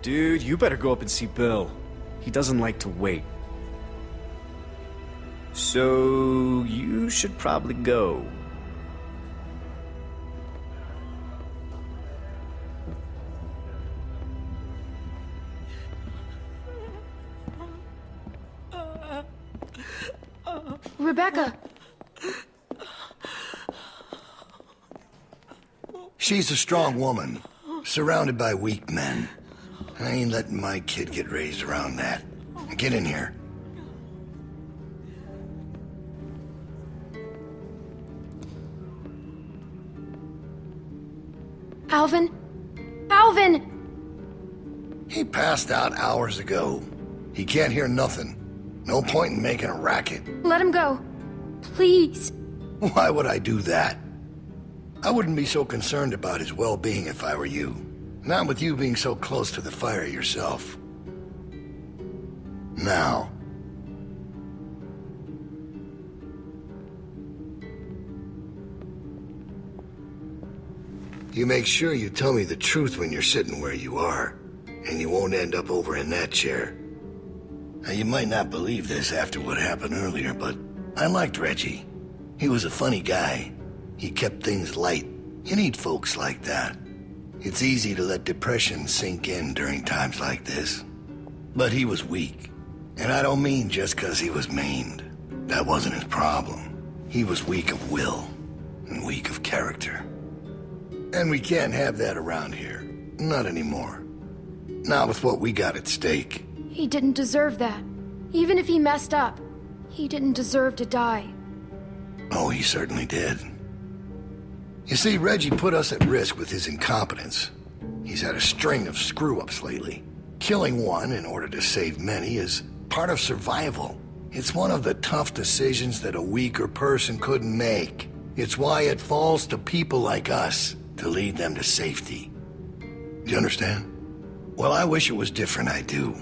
Dude, you better go up and see Bill. He doesn't like to wait. So, you should probably go. Rebecca! She's a strong woman, surrounded by weak men. I ain't letting my kid get raised around that. Get in here. Alvin? Alvin! He passed out hours ago. He can't hear nothing. No point in making a racket. Let him go. Please. Why would I do that? I wouldn't be so concerned about his well-being if I were you. Not with you being so close to the fire yourself. Now. You make sure you tell me the truth when you're sitting where you are, and you won't end up over in that chair. Now, you might not believe this after what happened earlier, but I liked Reggie. He was a funny guy. He kept things light. You need folks like that. It's easy to let depression sink in during times like this. But he was weak. And I don't mean just 'cause he was maimed. That wasn't his problem. He was weak of will and weak of character. And we can't have that around here. Not anymore. Not with what we got at stake. He didn't deserve that. Even if he messed up, he didn't deserve to die. Oh, he certainly did. You see, Reggie put us at risk with his incompetence. He's had a string of screw-ups lately. Killing one in order to save many is part of survival. It's one of the tough decisions that a weaker person couldn't make. It's why it falls to people like us to lead them to safety. You understand? Well, I wish it was different, I do.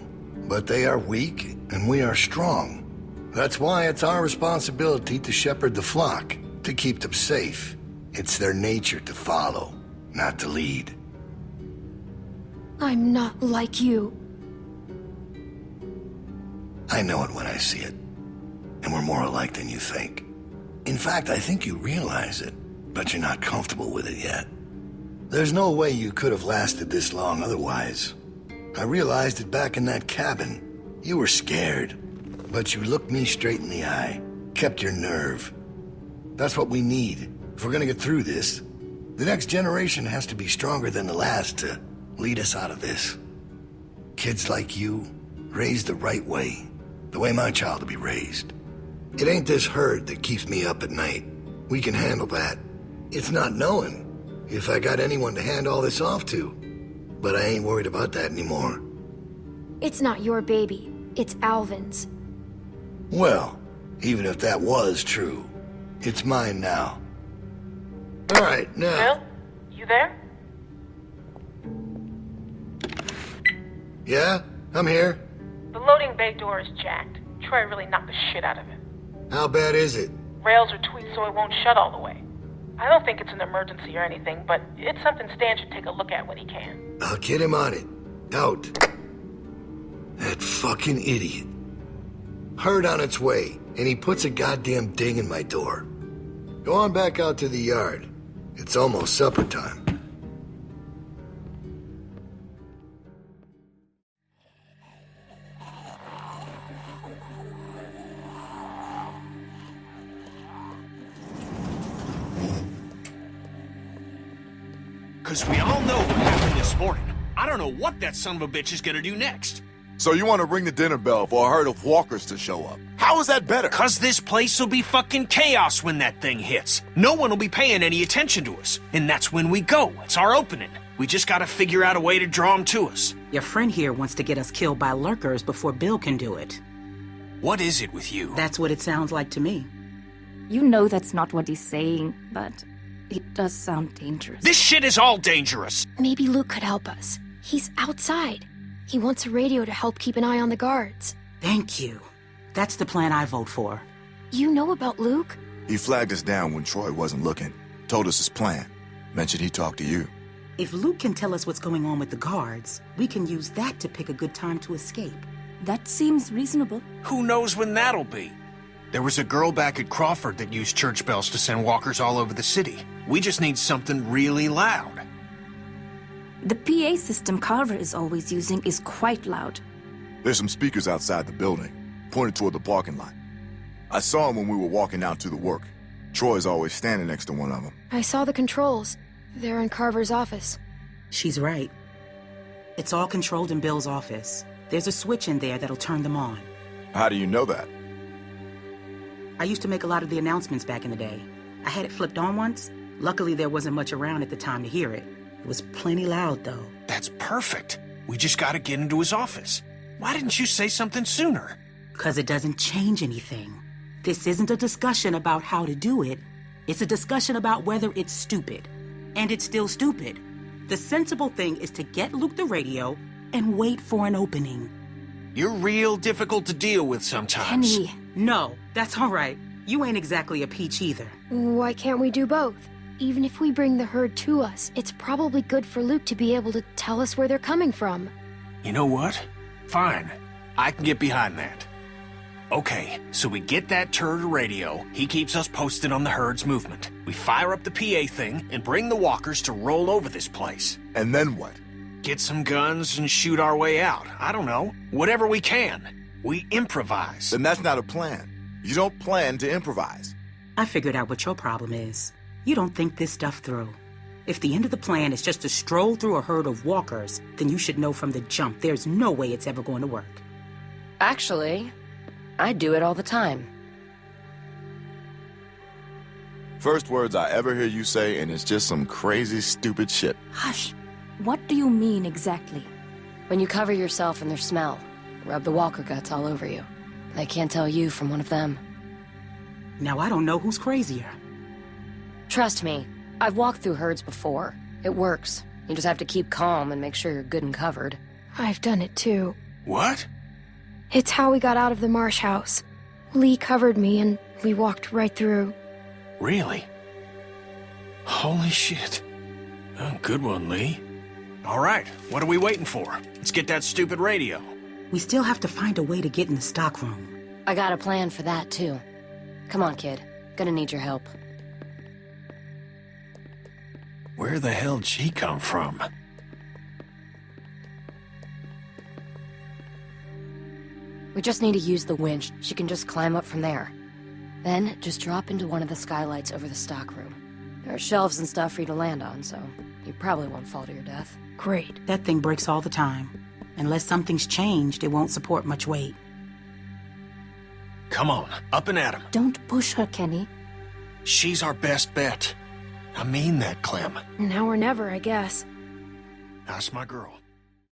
But they are weak, and we are strong. That's why it's our responsibility to shepherd the flock, to keep them safe. It's their nature to follow, not to lead. I'm not like you. I know it when I see it. And we're more alike than you think. In fact, I think you realize it, but you're not comfortable with it yet. There's no way you could have lasted this long otherwise. I realized it back in that cabin. You were scared, but you looked me straight in the eye, kept your nerve. That's what we need. If we're gonna get through this, the next generation has to be stronger than the last to lead us out of this. Kids like you, raised the right way, the way my child will be raised. It ain't this hurt that keeps me up at night. We can handle that. It's not knowing if I got anyone to hand all this off to. But I ain't worried about that anymore. It's not your baby. It's Alvin's. Well, even if that was true, it's mine now. All right, now... Bill? You there? Yeah? I'm here. The loading bay door is jacked. Troy really knocked the shit out of it. How bad is it? Rails are tweaked so it won't shut all the way. I don't think it's an emergency or anything, but it's something Stan should take a look at when he can. I'll get him on it. Out. That fucking idiot. Herd on its way, and he puts a goddamn ding in my door. Go on back out to the yard. It's almost supper time. Because we all know what happened this morning. I don't know what that son of a bitch is gonna do next. So you want to ring the dinner bell for a herd of walkers to show up? How is that better? Because this place will be fucking chaos when that thing hits. No one will be paying any attention to us. And that's when we go. It's our opening. We just gotta figure out a way to draw them to us. Your friend here wants to get us killed by lurkers before Bill can do it. What is it with you? That's what it sounds like to me. You know that's not what he's saying, but it does sound dangerous. This shit is all dangerous. Maybe Luke could help us. He's outside. He wants a radio to help keep an eye on the guards. Thank you. That's the plan I vote for. You know about Luke? He flagged us down when Troy wasn't looking. Told us his plan. Mentioned he talked to you. If Luke can tell us what's going on with the guards, we can use that to pick a good time to escape. That seems reasonable. Who knows when that'll be? There was a girl back at Crawford that used church bells to send walkers all over the city. We just need something really loud. The PA system Carver is always using is quite loud. There's some speakers outside the building, pointed toward the parking lot. I saw them when we were walking out to the work. Troy's always standing next to one of them. I saw the controls. They're in Carver's office. She's right. It's all controlled in Bill's office. There's a switch in there that'll turn them on. How do you know that? I used to make a lot of the announcements back in the day. I had it flipped on once. Luckily, there wasn't much around at the time to hear it. It was plenty loud, though. That's perfect. We just gotta get into his office. Why didn't you say something sooner? 'Cause it doesn't change anything. This isn't a discussion about how to do it. It's a discussion about whether it's stupid. And it's still stupid. The sensible thing is to get Luke the radio and wait for an opening. You're real difficult to deal with sometimes. Kenny, No, that's all right. You ain't exactly a peach either. Why can't we do both? Even if we bring the herd to us, it's probably good for Luke to be able to tell us where they're coming from. You know what? Fine. I can get behind that. Okay, so we get that turd radio. He keeps us posted on the herd's movement. We fire up the PA thing and bring the walkers to roll over this place. And then what? Get some guns and shoot our way out. I don't know. Whatever we can. We improvise. Then that's not a plan. You don't plan to improvise. I figured out what your problem is. You don't think this stuff through. If the end of the plan is just to stroll through a herd of walkers, then you should know from the jump there's no way it's ever going to work. Actually, I do it all the time. First words I ever hear you say, and it's just some crazy, stupid shit. hush. What do you mean exactly? When you cover yourself in their smell, rub the walker guts all over you. They can't tell you from one of them. Now I don't know who's crazier. Trust me, I've walked through herds before. It works. You just have to keep calm and make sure you're good and covered. I've done it too. What? It's how we got out of the marsh house. Lee covered me and we walked right through. Really? Holy shit. Oh, good one, Lee. All right, what are we waiting for? Let's get that stupid radio. We still have to find a way to get in the stockroom. I got a plan for that, too. Come on, kid. Gonna need your help. Where the hell did she come from? We just need to use the winch. She can just climb up from there. Then, just drop into one of the skylights over the stockroom. There are shelves and stuff for you to land on, so you probably won't fall to your death. Great. That thing breaks all the time. Unless something's changed, it won't support much weight. Come on, up and at him. Don't push her, Kenny. She's our best bet. I mean that, Clem. Now or never, I guess. That's my girl.